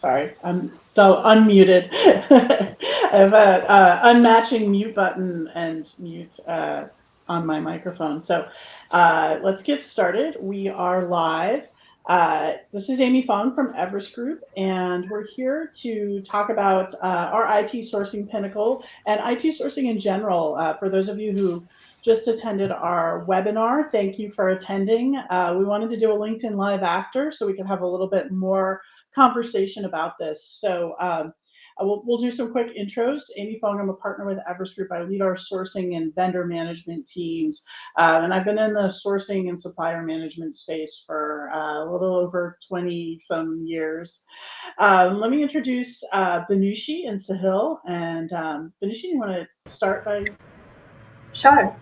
Sorry, I'm so unmuted. I have a unmatching mute button and mute on my microphone. So let's get started. We are live. This is Amy Fong from Everest Group, and we're here to talk about our IT sourcing pinnacle and IT sourcing in general. For those of you who just attended our webinar, thank you for attending. We wanted to do a LinkedIn Live after so we could have a little bit more conversation about this. So we'll do some quick intros. Amy Fong, I'm a partner with Everest Group. I lead our sourcing and vendor management teams. And I've been in the sourcing and supplier management space for a little over 20 some years. Let me introduce Banushi and Sahil. And Banushi, you want to start by? Sure.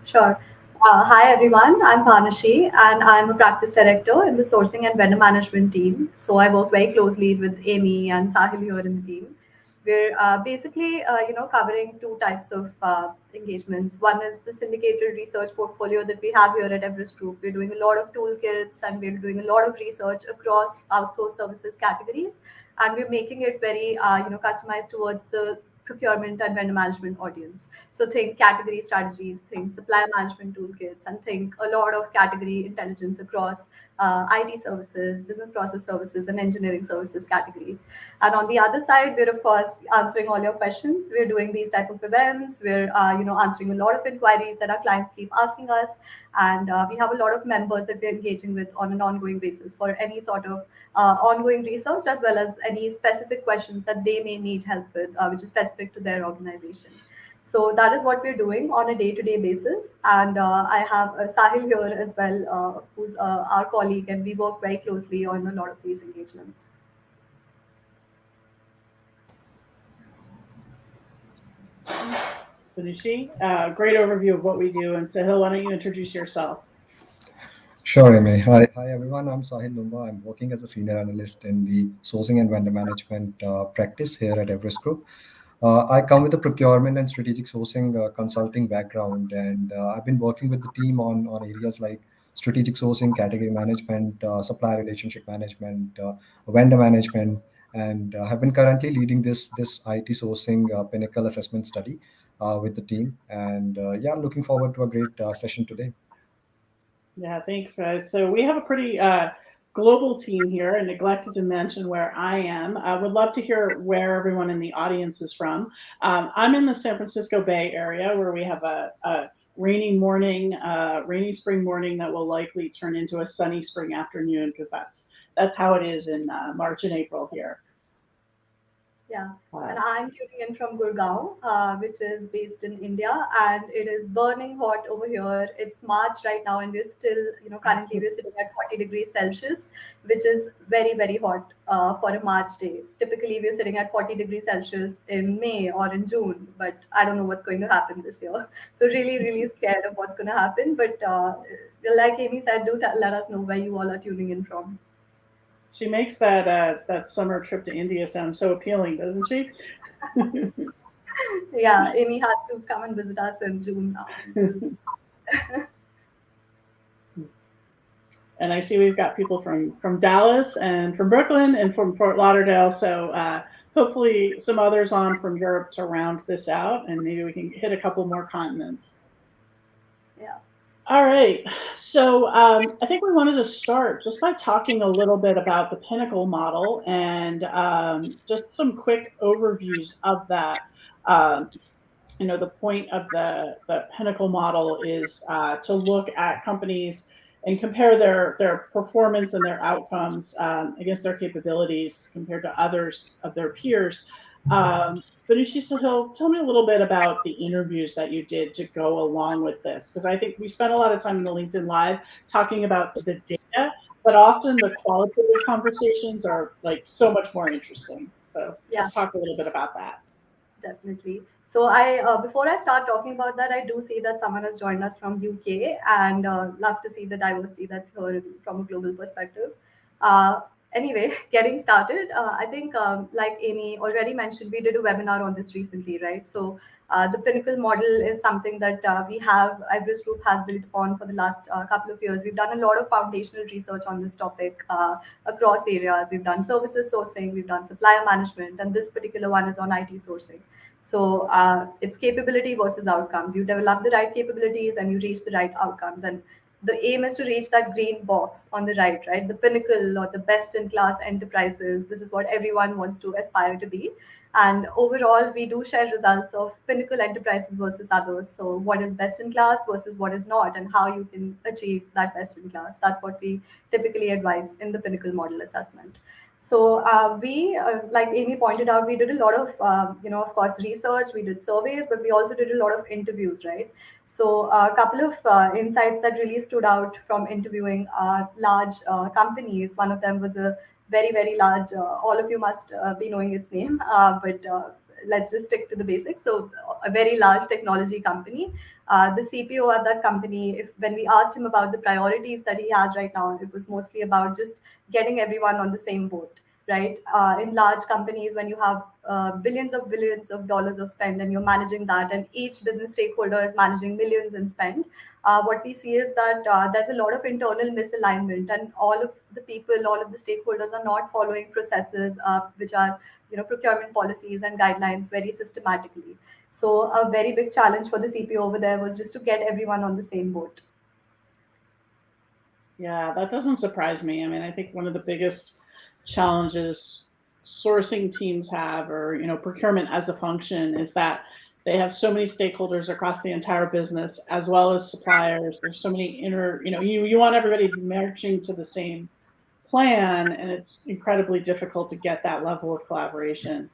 Hi everyone, I'm Panashi and I'm a practice director in the sourcing and vendor management team. So I work very closely with Amy and Sahil here in the team. We're basically covering two types of engagements. One is the syndicated research portfolio that we have here at Everest Group. We're doing a lot of toolkits and we're doing a lot of research across outsourced services categories, and we're making it very customized towards the procurement and vendor management audience. So think category strategies, think supply management toolkits, and think a lot of category intelligence across IT services, business process services, and engineering services categories. And on the other side, we're of course answering all your questions. We're doing these type of events. We're answering a lot of inquiries that our clients keep asking us, and we have a lot of members that we're engaging with on an ongoing basis for any sort of ongoing research as well as any specific questions that they may need help with, which is specific to their organization. So that is what we're doing on a day-to-day basis. And I have Sahil here as well, who's our colleague, and we work very closely on a lot of these engagements. Banushi, great overview of what we do. And Sahil, why don't you introduce yourself? Sure, Amy. Hi everyone. I'm Sahil Lumba. I'm working as a senior analyst in the sourcing and vendor management practice here at Everest Group. I come with a procurement and strategic sourcing consulting background, and I've been working with the team on areas like strategic sourcing, category management, supplier relationship management, vendor management, and have been currently leading this IT sourcing pinnacle assessment study with the team. And yeah, looking forward to a great session today. Yeah, thanks, guys. So we have a pretty global team here, and neglected to mention where I am. I would love to hear where everyone in the audience is from. I'm in the San Francisco Bay Area, where we have a rainy morning, rainy spring morning that will likely turn into a sunny spring afternoon, because that's how it is in March and April here. Yeah, Uh, and I'm tuning in from Gurgaon, which is based in India, and it is burning hot over here. It's March right now, and we're still, currently we're sitting at 40 degrees Celsius, which is very, very hot for a March day. Typically, we're sitting at 40 degrees Celsius in May or in June, but I don't know what's going to happen this year. So really, really scared of what's going to happen. But like Amy said, let us know where you all are tuning in from. she makes that summer trip to India sound so appealing, doesn't she? Yeah, Amy has to come and visit us in June now. And I see we've got people from Dallas and from Brooklyn and from Fort Lauderdale. So hopefully some others on from Europe to round this out, and maybe we can hit a couple more continents. Yeah. All right. So I think we wanted to start just by talking a little bit about the Pinnacle model and just some quick overviews of that. Um, the point of the Pinnacle model is to look at companies and compare their performance and their outcomes against their capabilities compared to others of their peers. Banushi Sahil, tell me a little bit about the interviews that you did to go along with this, because I think we spent a lot of time in the LinkedIn Live talking about the data, but often the qualitative conversations are like so much more interesting. So Yeah, let's talk a little bit about that. definitely. So I, before I start talking about that, I do see that someone has joined us from UK, and love to see the diversity that's here from a global perspective. Uh, Anyway, getting started, I think, like Amy already mentioned, we did a webinar on this recently, right? So the Pinnacle model is something that we have, Everest Group has built upon for the last couple of years. We've done a lot of foundational research on this topic across areas. We've done services sourcing, we've done supplier management, and this particular one is on IT sourcing. So it's capability versus outcomes. You develop the right capabilities and you reach the right outcomes. And the aim is to reach that green box on the right, right? The pinnacle or the best in class enterprises. This is what everyone wants to aspire to be. And overall, we do share results of pinnacle enterprises versus others. So, what is best in class versus what is not, and how you can achieve that best in class. That's what we typically advise in the pinnacle model assessment. So like Amy pointed out, we did a lot of, of course, research. We did surveys, but we also did a lot of interviews, right? So a couple of insights that really stood out from interviewing large companies. One of them was a very, very large. All of you must be knowing its name, but let's just stick to the basics. So a very large technology company. The CPO at that company, if when we asked him about the priorities that he has right now, it was mostly about just getting everyone on the same boat, right? In large companies, when you have billions of dollars of spend and you're managing that, and each business stakeholder is managing millions in spend, what we see is that there's a lot of internal misalignment, and all of the people, all of the stakeholders are not following processes which are, procurement policies and guidelines very systematically. So a very big challenge for the CPO over there was just to get everyone on the same boat. Yeah, that doesn't surprise me. I mean, I think one of the biggest challenges sourcing teams have, or procurement as a function, is that they have so many stakeholders across the entire business, as well as suppliers. There's so many you want everybody marching to the same plan, and it's incredibly difficult to get that level of collaboration.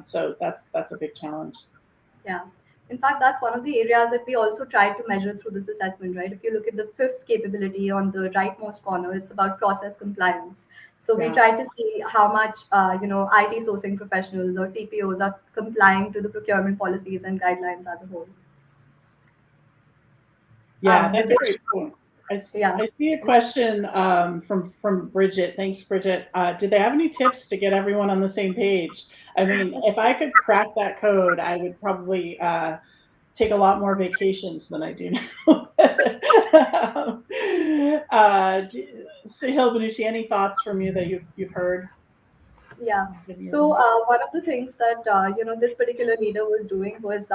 So that's a big challenge. Yeah. In fact, that's one of the areas that we also try to measure through this assessment, right? If you look at the fifth capability on the rightmost corner, it's about process compliance. So we Yeah. try to see how much, IT sourcing professionals or CPOs are complying to the procurement policies and guidelines as a whole. Yeah, The that's a great point. yeah. I see a question from Bridget. Thanks, Bridget. Did they have any tips to get everyone on the same page? I mean, if I could crack that code, I would probably take a lot more vacations than I do now. Sahil Banushi, any thoughts from you that you've heard? Yeah. So one of the things that this particular leader was doing was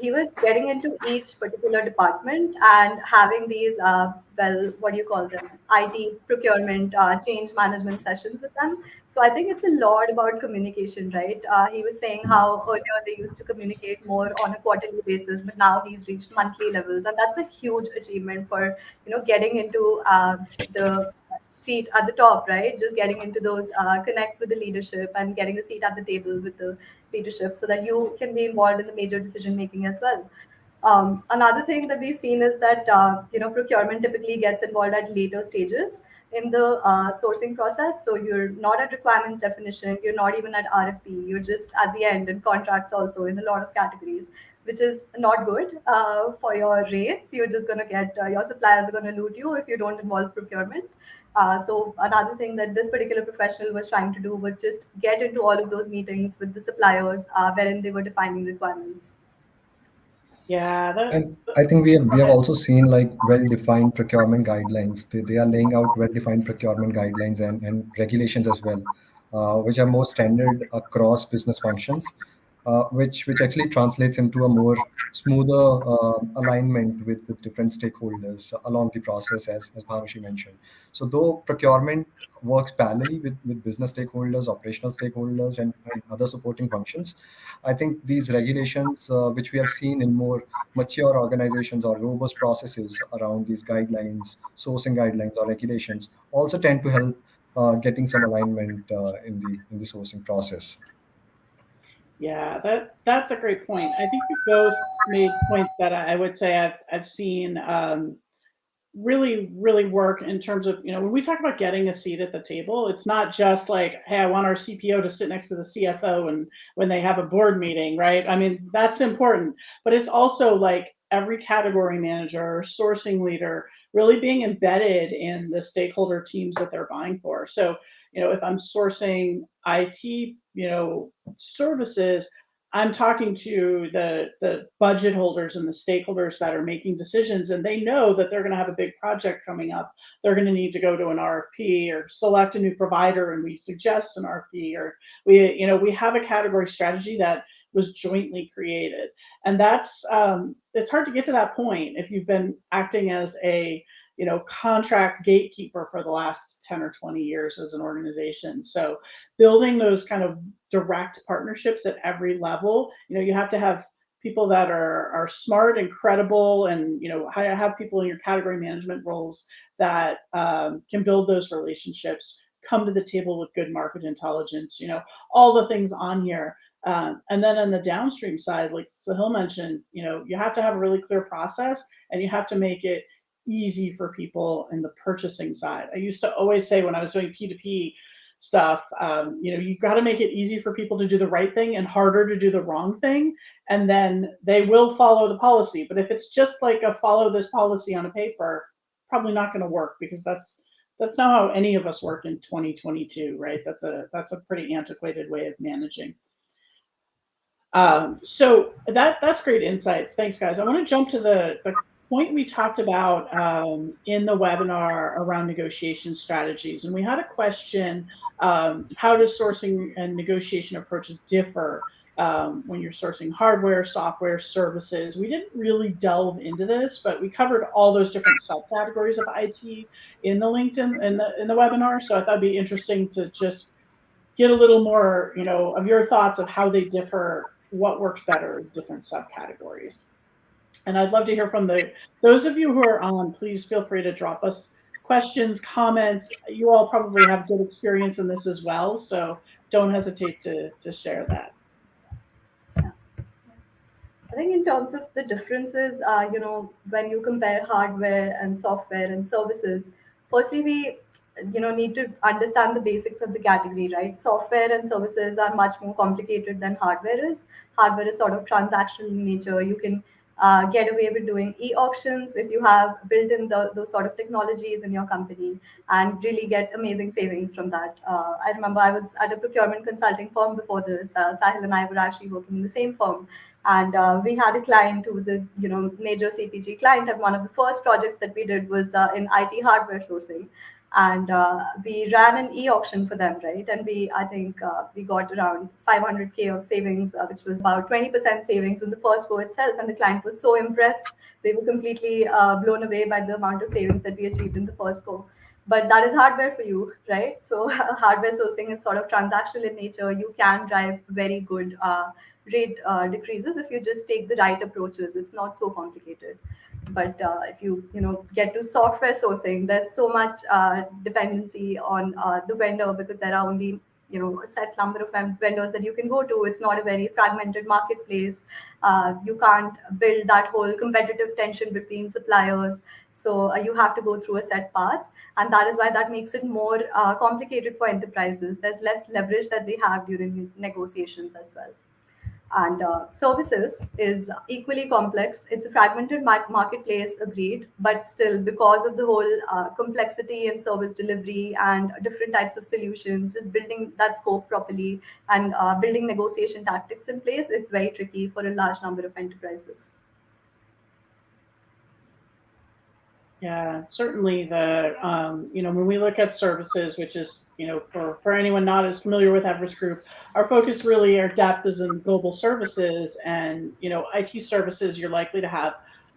he was getting into each particular department and having these what do you call them, IT procurement change management sessions with them. So I think it's a lot about communication, right? He was saying how earlier they used to communicate more on a quarterly basis, but now he's reached monthly levels, and that's a huge achievement for getting into the seat at the top, right? Just getting into those connects with the leadership and getting a seat at the table with the leadership so that you can be involved in the major decision making as well. Another thing that we've seen is that procurement typically gets involved at later stages in the sourcing process. So you're not at requirements definition, you're not even at RFP, you're just at the end, in contracts also in a lot of categories, which is not good for your rates. You're just going to get your suppliers are going to loot you if you don't involve procurement. So another thing that this particular professional was trying to do was just get into all of those meetings with the suppliers wherein they were defining requirements. Yeah, And I think we have also seen like well-defined procurement guidelines. They are laying out well-defined procurement guidelines and regulations as well, which are more standard across business functions, which actually translates into a more smoother alignment with different stakeholders along the process, as Bhanushi mentioned. So though procurement works parallelly with business stakeholders, operational stakeholders, and other supporting functions, I think these regulations, which we have seen in more mature organizations or robust processes around these guidelines, sourcing guidelines or regulations, also tend to help getting some alignment in the sourcing process. Yeah, that's a great point. I think you both made points that I would say I've seen really work in terms of, when we talk about getting a seat at the table, it's not just like, hey, I want our CPO to sit next to the CFO and when they have a board meeting, right? I mean, that's important, but it's also like every category manager, sourcing leader, really being embedded in the stakeholder teams that they're buying for. So, if I'm sourcing IT, services, I'm talking to the budget holders and the stakeholders that are making decisions, and they know that they're going to have a big project coming up. They're going to need to go to an RFP or select a new provider, and we suggest an RFP, or we have a category strategy that was jointly created, and that's it's hard to get to that point if you've been acting as a contract gatekeeper for the last 10 or 20 years as an organization. So building those kind of direct partnerships at every level, you have to have people that are smart and credible, and have people in your category management roles that can build those relationships, come to the table with good market intelligence, all the things on here. And then on the downstream side, like Sahil mentioned, you have to have a really clear process, and you have to make it easy for people in the purchasing side. I used to always say when I was doing P2P stuff, you got to make it easy for people to do the right thing and harder to do the wrong thing, and then they will follow the policy. But if it's just like a follow this policy on a paper, probably not going to work, because that's not how any of us work in 2022, right? That's a pretty antiquated way of managing. So that's great insights. Thanks, guys. I want to jump to the point we talked about in the webinar around negotiation strategies. And we had a question, how does sourcing and negotiation approaches differ when you're sourcing hardware, software, services? We didn't really delve into this, but we covered all those different subcategories of IT in the LinkedIn in the webinar. So I thought it'd be interesting to just get a little more, of your thoughts of how they differ, what works better in different subcategories. And I'd love to hear from those of you who are on. Please feel free to drop us questions, comments. You all probably have good experience in this as well, so don't hesitate to share that. I think in terms of the differences, when you compare hardware and software and services, firstly, we, need to understand the basics of the category, right? Software and services are much more complicated than hardware is. Hardware is sort of transactional in nature. You can get away with doing e-auctions if you have built in those sort of technologies in your company, and really get amazing savings from that. I remember I was at a procurement consulting firm before this. Sahil and I were actually working in the same firm, and we had a client who was a major CPG client, and one of the first projects that we did was in IT hardware sourcing, and we ran an e-auction for them, right? And I think we got around 500K of savings, which was about 20% savings in the first go itself, and the client was so impressed. They were completely blown away by the amount of savings that we achieved in the first go. But that is hardware for you, right? So hardware sourcing is sort of transactional in nature. You can drive very good rate decreases if you just take the right approaches. It's not so complicated. But if you get to software sourcing, there's so much dependency on the vendor, because there are only a set number of vendors that you can go to. It's not a very fragmented marketplace. You can't build that whole competitive tension between suppliers. So you have to go through a set path, and that is why that makes it more complicated for enterprises. There's less leverage that they have during negotiations as well. And services is equally complex. It's a fragmented marketplace, agreed, but still, because of the whole complexity in service delivery and different types of solutions, just building that scope properly and building negotiation tactics in place, it's very tricky for a large number of enterprises. Yeah, certainly when we look at services, which is, for anyone not as familiar with Everest Group, our focus really, our depth is in global services, and, IT services, you're likely to have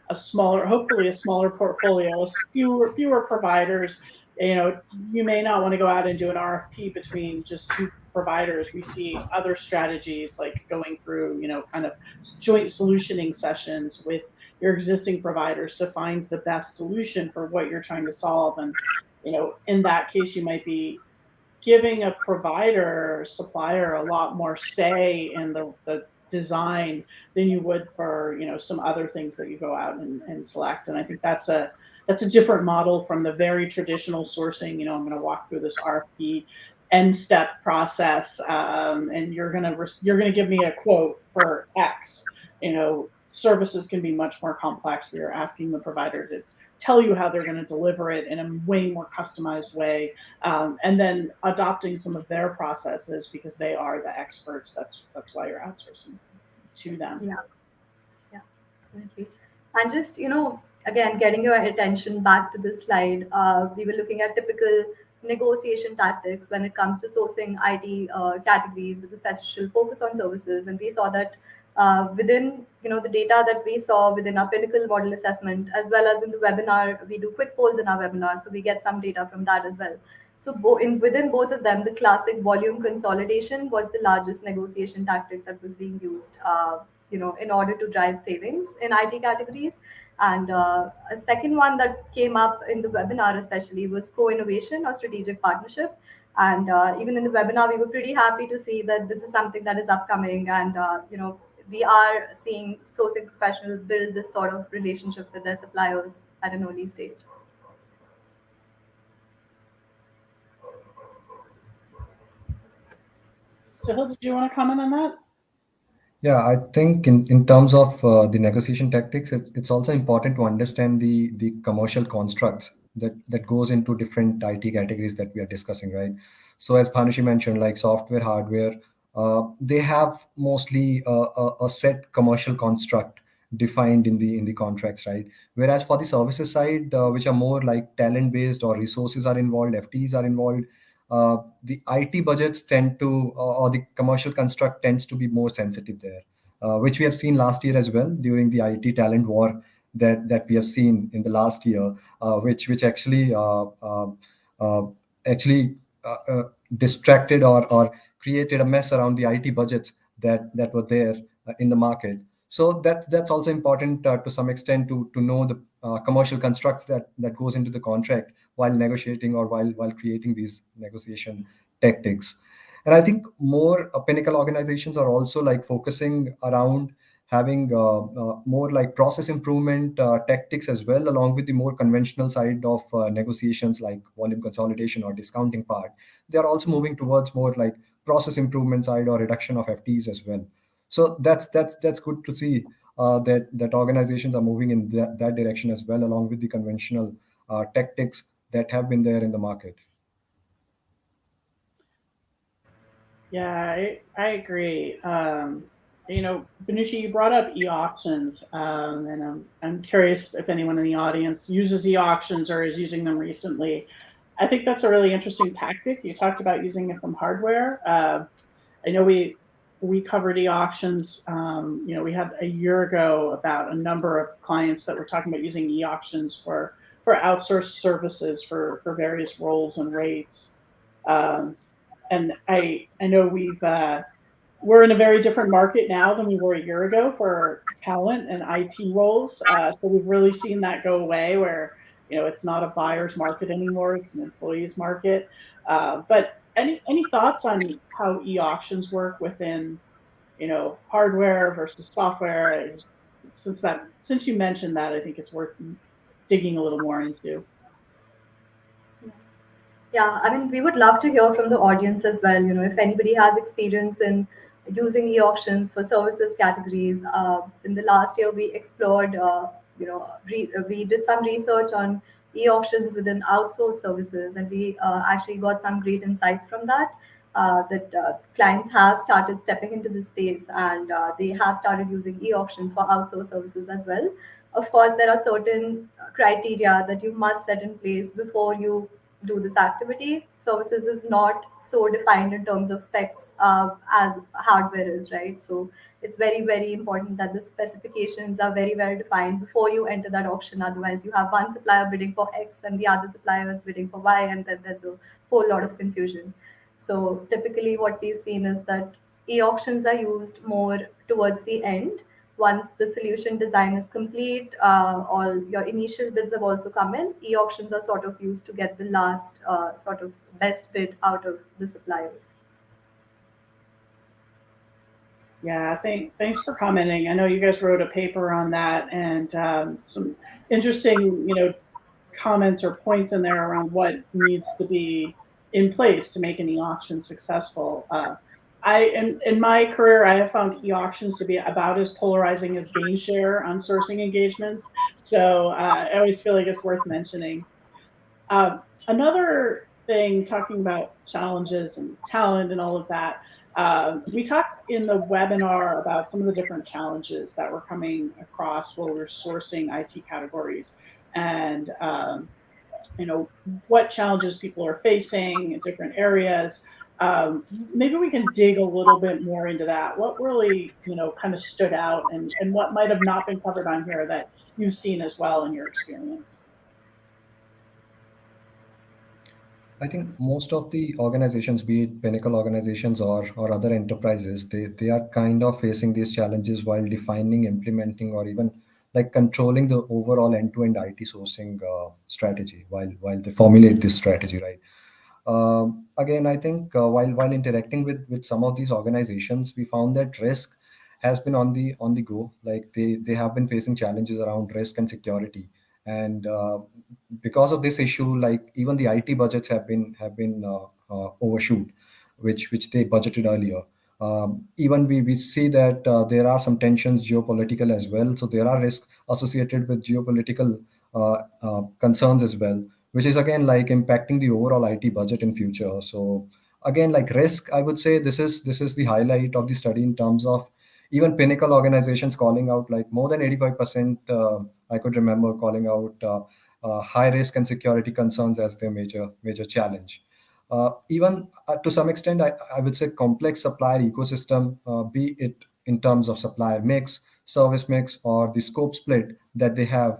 hopefully a smaller portfolio, fewer providers. You may not want to go out and do an RFP between just two providers. We see other strategies like going through, kind of joint solutioning sessions with your existing providers to find the best solution for what you're trying to solve. And, in that case, you might be giving a supplier a lot more say in the design than you would for, some other things that you go out and select. And I think that's a different model from the very traditional sourcing. I'm going to walk through this RFP end step process, and you're going to give me a quote for X, services can be much more complex. We are asking the provider to tell you how they're going to deliver it in a way more customized way, and then adopting some of their processes because they are the experts. That's why you're outsourcing to them. Yeah. Yeah, definitely. And just, again, getting your attention back to this slide, we were looking at typical negotiation tactics when it comes to sourcing IT categories with a special focus on services. And we saw that within, the data that we saw within our Pinnacle model assessment, as well as in the webinar, we do quick polls in our webinar. So we get some data from that as well. So within both of them, the classic volume consolidation was the largest negotiation tactic that was being used. In order to drive savings in IT categories. And a second one that came up in the webinar, especially, was co-innovation or strategic partnership. And even in the webinar, we were pretty happy to see that this is something that is upcoming. And, we are seeing sourcing professionals build this sort of relationship with their suppliers at an early stage. Sahil, did you want to comment on that? Yeah, I think in terms of the negotiation tactics, it's also important to understand the commercial constructs that goes into different IT categories that we are discussing, right? So as Panushi mentioned, like software, hardware, they have mostly a set commercial construct defined in the contracts, right? Whereas for the services side, which are more like talent based or resources are involved, FTEs are involved, the IT budgets tend to, or the commercial construct tends to be more sensitive there, which we have seen last year as well during the IT talent war that we have seen in the last year, which uh, actually distracted or created a mess around the IT budgets that were there in the market. So that's also important to some extent to know the commercial constructs that goes into the contract while negotiating or while creating these negotiation tactics. And I think more Pinnacle organizations are also like focusing around having more like process improvement tactics as well, along with the more conventional side of negotiations like volume consolidation or discounting part. They are also moving towards more like process improvement side or reduction of FTs as well. So that's good to see that organizations are moving in that direction as well, along with the conventional tactics that have been there in the market. Yeah, I agree. Benushi, you brought up e-auctions, and I'm curious if anyone in the audience uses e-auctions or is using them recently. I think that's a really interesting tactic. You talked about using it from hardware. I know we covered e-auctions. We had a year ago about a number of clients that were talking about using e-auctions for outsourced services for various roles and rates. And I know we're in a very different market now than we were a year ago for talent and IT roles. So we've really seen that go away where, it's not a buyer's market anymore, it's an employee's market. But any thoughts on how e-auctions work within, hardware versus software? Since you mentioned that, I think it's worth digging a little more into. Yeah, I mean, we would love to hear from the audience as well. If anybody has experience in using e-auctions for services categories. In the last year, we explored, we did some research on e-auctions within outsourced services, and we actually got some great insights from that. That clients have started stepping into this space, and they have started using e-auctions for outsourced services as well. Of course, there are certain criteria that you must set in place before you do this activity. Services is not so defined in terms of specs as hardware is, right? So it's very, very important that the specifications are very well defined before you enter that auction. Otherwise, you have one supplier bidding for X and the other supplier is bidding for Y, and then there's a whole lot of confusion. So typically, what we've seen is that e-auctions are used more towards the end. Once the solution design is complete, all your initial bids have also come in. E-auctions are sort of used to get the last sort of best bid out of the suppliers. Yeah, thanks for commenting. I know you guys wrote a paper on that, and some interesting, comments or points in there around what needs to be in place to make any auction successful. In my career, I have found e-auctions to be about as polarizing as gain share on sourcing engagements. So I always feel like it's worth mentioning. Another thing, talking about challenges and talent and all of that, we talked in the webinar about some of the different challenges that were coming across while we're sourcing IT categories, and you know what challenges people are facing in different areas. Maybe we can dig a little bit more into that. What really kind of stood out, and what might have not been covered on here that you've seen as well in your experience. I think most of the organizations, be it Pinnacle organizations or other enterprises, they are kind of facing these challenges while defining, implementing, or even like controlling the overall end-to-end IT sourcing strategy while they formulate this strategy, right? Again, I think while interacting with some of these organizations, we found that risk has been on the go. Like they have been facing challenges around risk and security, and because of this issue, like even the IT budgets have been overshoot, which they budgeted earlier. Even we see that there are some tensions geopolitical as well. So there are risks associated with geopolitical concerns as well, which is again like impacting the overall IT budget in future. So again, like risk, I would say this is the highlight of the study in terms of even Pinnacle organizations calling out like more than 85%. I could remember calling out high risk and security concerns as their major challenge. Even to some extent, I would say complex supplier ecosystem, be it in terms of supplier mix, service mix, or the scope split that they have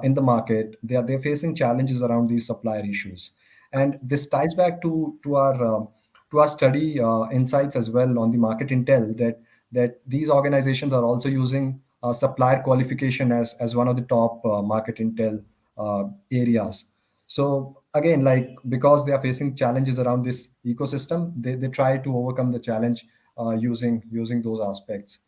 in the market. They're facing challenges around these supplier issues, and this ties back to our study insights as well on the market intel that these organizations are also using supplier qualification as one of the top market intel areas. So again, like because they are facing challenges around this ecosystem, they try to overcome the challenge using those aspects.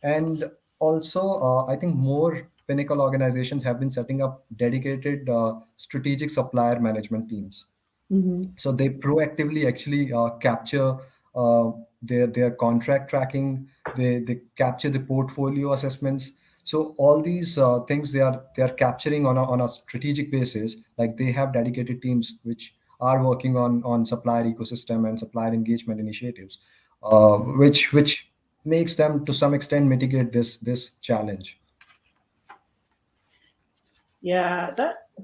And also, I think more Pinnacle organizations have been setting up dedicated strategic supplier management teams. Hmm. So they proactively actually capture uh, their contract tracking. They capture the portfolio assessments. So all these things they are capturing on a strategic basis. Like they have dedicated teams which are working on supplier ecosystem and supplier engagement initiatives, which makes them to some extent mitigate this challenge. Yeah,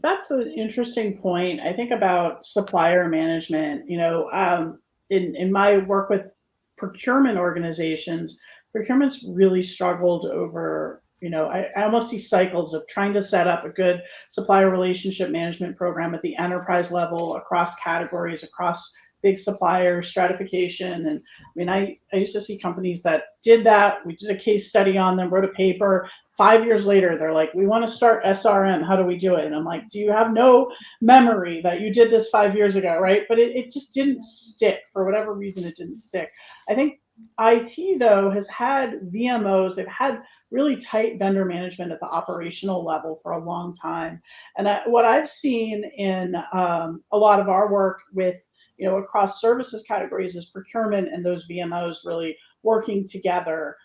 that's an interesting point. I think about supplier management. In my work with procurement organizations, procurement's really struggled over. I almost see cycles of trying to set up a good supplier relationship management program at the enterprise level, across categories, across big supplier stratification. And I mean, I used to see companies that did that. We did a case study on them, wrote a paper. 5 years later, they're like, we want to start SRM. How do we do it? And I'm like, do you have no memory that you did this 5 years ago? Right. But it just didn't stick for whatever reason. It didn't stick. I think IT, though, has had VMOs, they've had really tight vendor management at the operational level for a long time. And what I've seen in a lot of our work with, across services categories is procurement and those VMOs really working together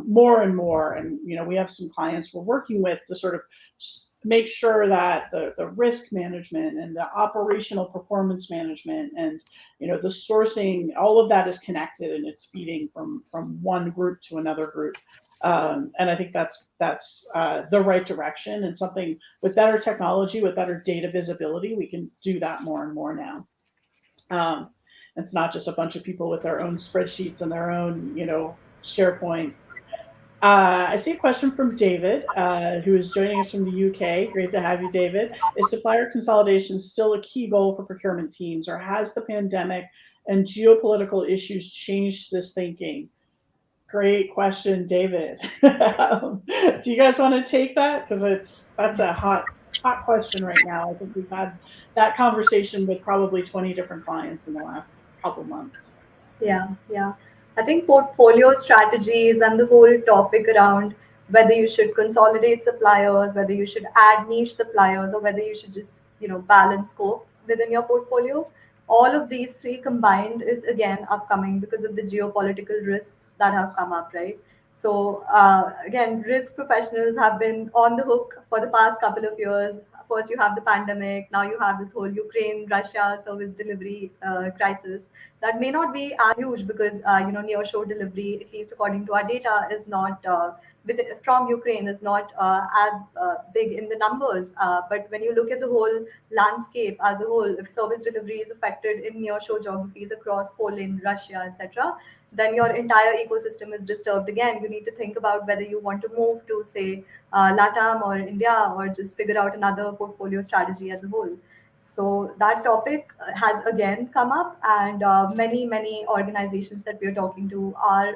more and more. And we have some clients we're working with to sort of make sure that the risk management and the operational performance management and the sourcing, all of that is connected and it's feeding from one group to another group. And I think that's the right direction, and something with better technology, with better data visibility, we can do that more and more now. Um, it's not just a bunch of people with their own spreadsheets and their own, SharePoint. I see a question from David, who is joining us from the UK. Great to have you, David. Is supplier consolidation still a key goal for procurement teams, or has the pandemic and geopolitical issues changed this thinking? Great question, David. Do you guys want to take that? Because that's a hot question right now. I think we've had that conversation with probably 20 different clients in the last couple months. Yeah, yeah. I think portfolio strategies and the whole topic around whether you should consolidate suppliers, whether you should add niche suppliers, or whether you should just, balance scope within your portfolio. all of these three combined is again upcoming because of the geopolitical risks that have come up, right? So again, risk professionals have been on the hook for the past couple of years. First, you have the pandemic. Now you have this whole Ukraine-Russia service delivery crisis that may not be as huge because nearshore delivery, at least according to our data, is not from Ukraine is not as big in the numbers. But when you look at the whole landscape as a whole, if service delivery is affected in nearshore geographies across Poland, Russia, etc., then your entire ecosystem is disturbed again. You need to think about whether you want to move to, say, LATAM or India, or just figure out another portfolio strategy as a whole. So that topic has again come up, and many organizations that we are talking to are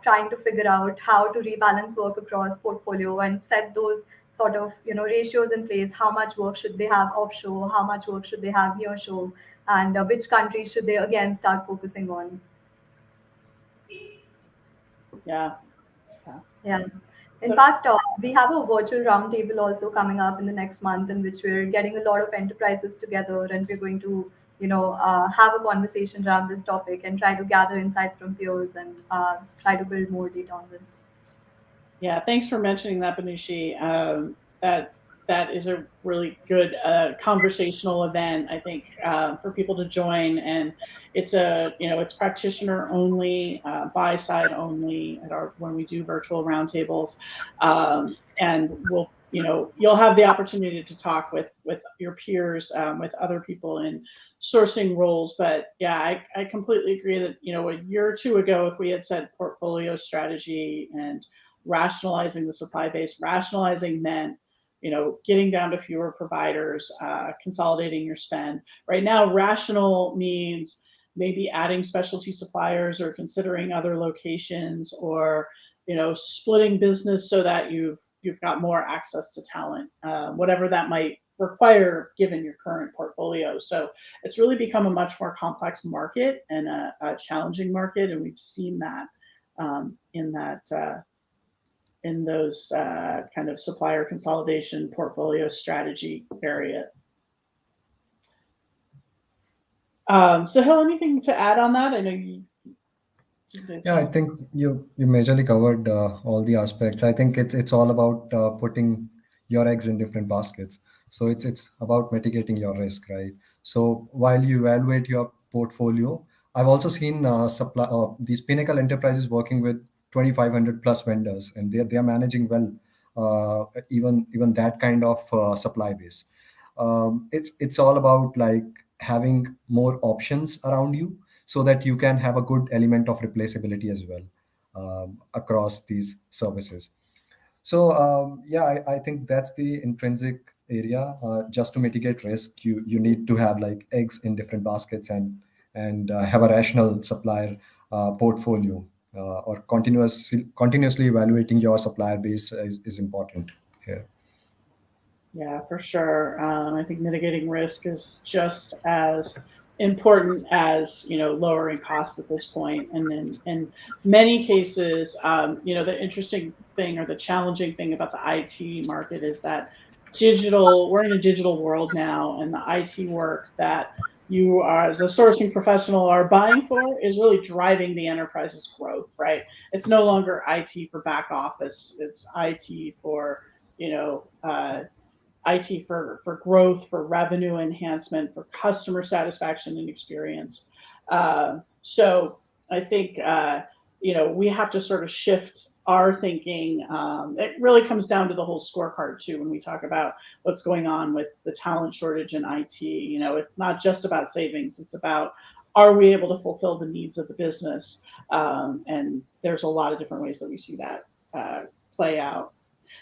trying to figure out how to rebalance work across portfolio and set those sort of ratios in place. How much work should they have offshore? How much work should they have nearshore? And which countries should they again start focusing on? Yeah. Yeah. In So fact, we have a virtual roundtable also coming up in the next month, in which we're getting a lot of enterprises together, and we're going to, have a conversation around this topic and try to gather insights from peers and try to build more data on this. yeah, thanks for mentioning that, Banushi. That is a really good conversational event, I think, for people to join. And it's practitioner only, buy side only at our when we do virtual roundtables, and you'll have the opportunity to talk with your peers, with other people in sourcing roles. But yeah, I completely agree that a year or two ago, if we had said portfolio strategy and rationalizing the supply base, rationalizing meant getting down to fewer providers, consolidating your spend. Right now, rational means maybe adding specialty suppliers or considering other locations, or splitting business so that you've got more access to talent, whatever that might require given your current portfolio. So it's really become a much more complex market and a challenging market, and we've seen that in that in those kind of supplier consolidation portfolio strategy area. Hill, anything to add on that? I know you. Yeah, I think you majorly covered all the aspects. I think it's all about putting your eggs in different baskets. So it's about mitigating your risk, right? So while you evaluate your portfolio, I've also seen these Pinnacle enterprises working with 2,500 plus vendors, and they are managing well, even that kind of supply base. It's all about like having more options around you so that you can have a good element of replaceability as well across these services. So yeah, I think that's the intrinsic area. Just to mitigate risk, you need to have like eggs in different baskets, and have a rational supplier portfolio, or continuously evaluating your supplier base is important here. Yeah, for sure. I think mitigating risk is just as important as lowering costs at this point. And then in many cases, the interesting thing or the challenging thing about the IT market is that we're in a digital world now, and the IT work that you are as a sourcing professional are buying for is really driving the enterprise's growth, right? It's no longer IT for back office. It's IT for you know IT for growth, for revenue enhancement, for customer satisfaction and experience. So I think we have to sort of shift our thinking. It really comes down to the whole scorecard too when we talk about what's going on with the talent shortage in IT. It's not just about savings; it's about, are we able to fulfill the needs of the business? And there's a lot of different ways that we see that play out.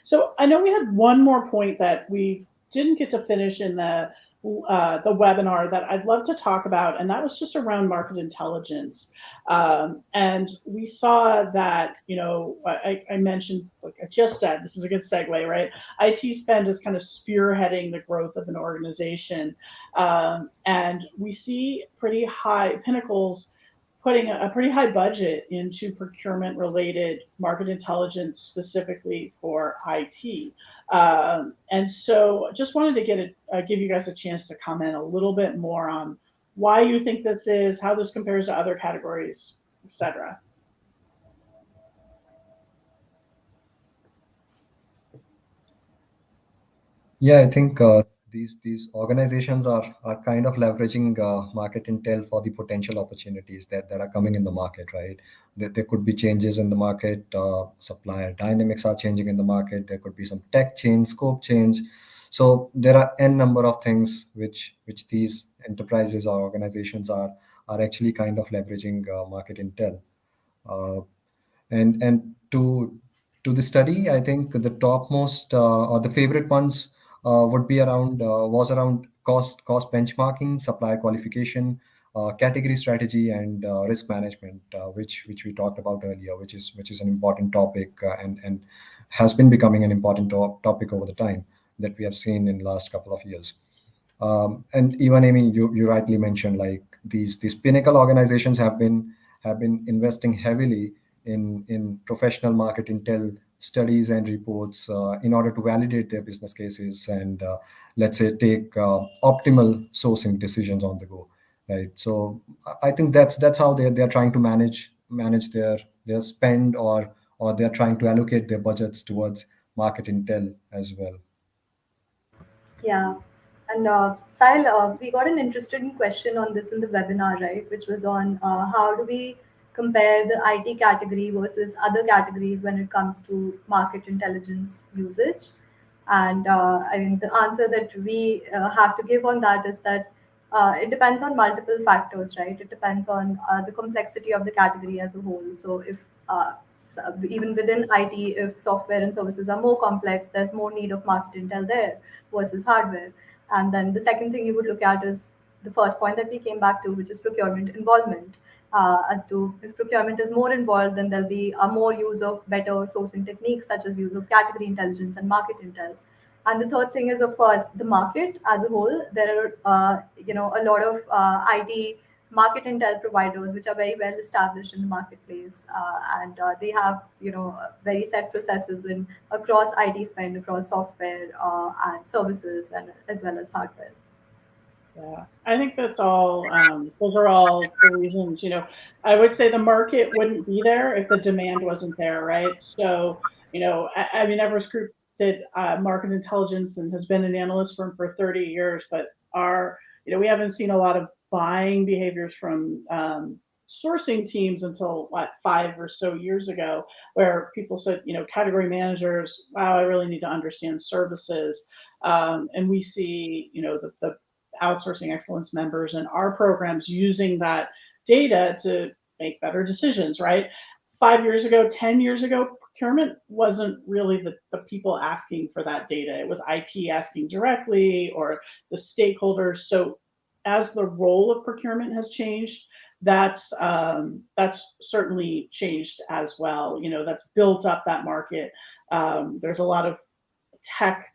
So I know we had one more point that we didn't get to finish in the webinar that I'd love to talk about, and that was just around market intelligence. And we saw that, I mentioned, like I just said, this is a good segue, right? IT spend is kind of spearheading the growth of an organization. And we see pretty high Pinnacles putting a pretty high budget into procurement related market intelligence specifically for IT. And so just wanted to give you guys a chance to comment a little bit more on why you think this is, how this compares to other categories, etc. Yeah, I think these organizations are kind of leveraging market intel for the potential opportunities that are coming in the market, right? There could be changes in the market, supplier dynamics are changing in the market. There could be some tech change, scope change. So there are n number of things which these enterprises or organizations are actually kind of leveraging market intel. Uh, and to the study, I think the topmost or the favorite ones would be around was around cost benchmarking, supplier qualification, category strategy, and risk management, which we talked about earlier, which is an important topic, and has been becoming an important topic over the time that we have seen in the last couple of years. And even Amy, you rightly mentioned, like these pinnacle organizations have been investing heavily in professional market intel studies and reports in order to validate their business cases and let's say take optimal sourcing decisions on the go, right? So I think that's how they're trying to manage their spend, or they're trying to allocate their budgets towards market intel as well. Yeah. And Sahil, we got an interesting question on this in the webinar, right? Which was on how do we compare the IT category versus other categories when it comes to market intelligence usage? And I mean, the answer that we have to give on that is that it depends on multiple factors, right? It depends on the complexity of the category as a whole. So if even within IT, if software and services are more complex, there's more need of market intel there versus hardware. And then the second thing you would look at is the first point that we came back to, which is procurement involvement. As to if procurement is more involved, then there'll be a more use of better sourcing techniques, such as use of category intelligence and market intel. And the third thing is, of course, the market as a whole. There are, a lot of IT market intel providers which are very well established in the marketplace, and they have, very set processes in across IT spend, across software and services, and as well as hardware. Yeah, I think that's all. Those are all the reasons. I would say the market wouldn't be there if the demand wasn't there, right? So, I mean, Everest Group did market intelligence and has been an analyst firm for 30 years, but we haven't seen a lot of buying behaviors from sourcing teams until what, 5 or so years ago, where people said, category managers, wow, I really need to understand services. And we see, the outsourcing excellence members in our programs using that data to make better decisions, right? 5 years ago, 10 years ago, procurement wasn't really the people asking for that data. It was IT asking directly, or the stakeholders. So as the role of procurement has changed, that's certainly changed as well. That's built up that market. There's a lot of tech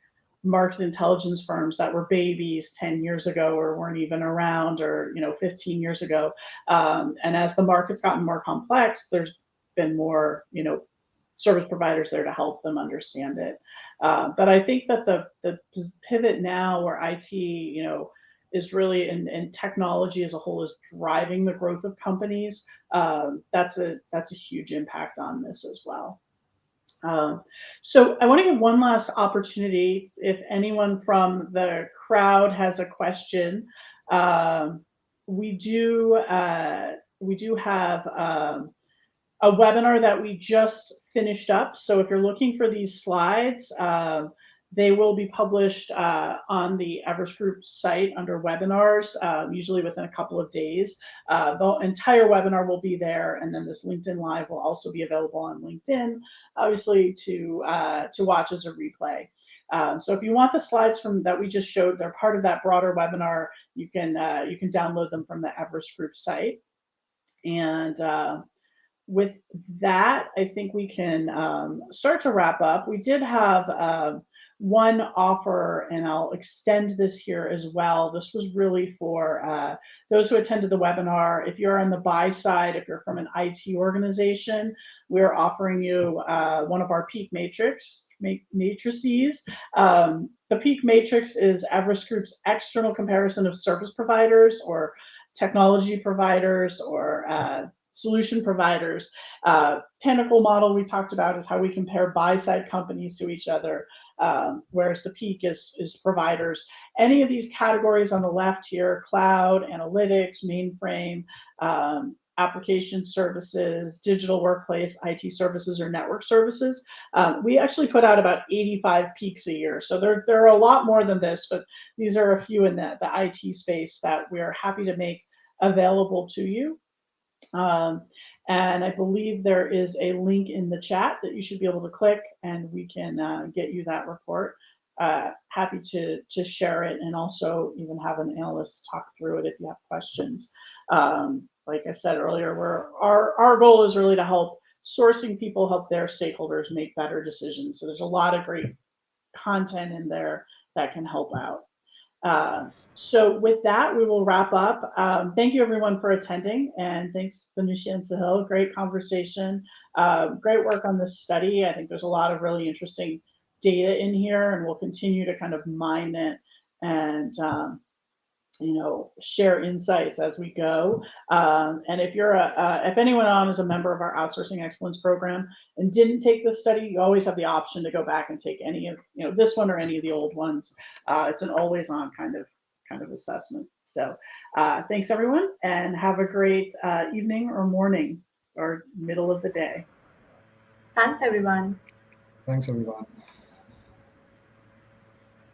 market intelligence firms that were babies 10 years ago or weren't even around, or 15 years ago. And as the market's gotten more complex, there's been more service providers there to help them understand it. But I think that the pivot now, where IT is really, and technology as a whole is driving the growth of companies, that's a huge impact on this as well. So I want to give one last opportunity. If anyone from the crowd has a question, um, we do have a webinar that we just finished up. So if you're looking for these slides, they will be published on the Everest Group site under webinars, usually within a couple of days. The entire webinar will be there, and then this LinkedIn Live will also be available on LinkedIn, obviously to watch as a replay. So if you want the slides from that we just showed, they're part of that broader webinar. You can download them from the Everest Group site. And with that, I think we can start to wrap up. We did have one offer, and I'll extend this here as well. This was really for those who attended the webinar. If you're on the buy side, if you're from an IT organization, we're offering you one of our peak matrices. The peak matrix is Everest Group's external comparison of service providers, or technology providers or solution providers. Pinnacle model we talked about is how we compare buy-side companies to each other, whereas the peak is providers. Any of these categories on the left here, cloud, analytics, mainframe, application services, digital workplace, IT services, or network services. We actually put out about 85 peaks a year. So there are a lot more than this, but these are a few in the IT space that we're happy to make available to you. And I believe there is a link in the chat that you should be able to click, and we can get you that report. Happy to share it, and also even have an analyst talk through it if you have questions. Like I said earlier, our goal is really to help sourcing people help their stakeholders make better decisions. So there's a lot of great content in there that can help out. So with that, we will wrap up. Thank you everyone for attending, and thanks Venusia and Sahil. Great conversation. Great work on this study. I think there's a lot of really interesting data in here, and we'll continue to kind of mine it and share insights as we go. And if you're if anyone on is a member of our outsourcing excellence program and didn't take this study, you always have the option to go back and take any of this one or any of the old ones. It's an always on kind of assessment. So thanks everyone, and have a great evening or morning or middle of the day. Thanks, everyone. Thanks, everyone.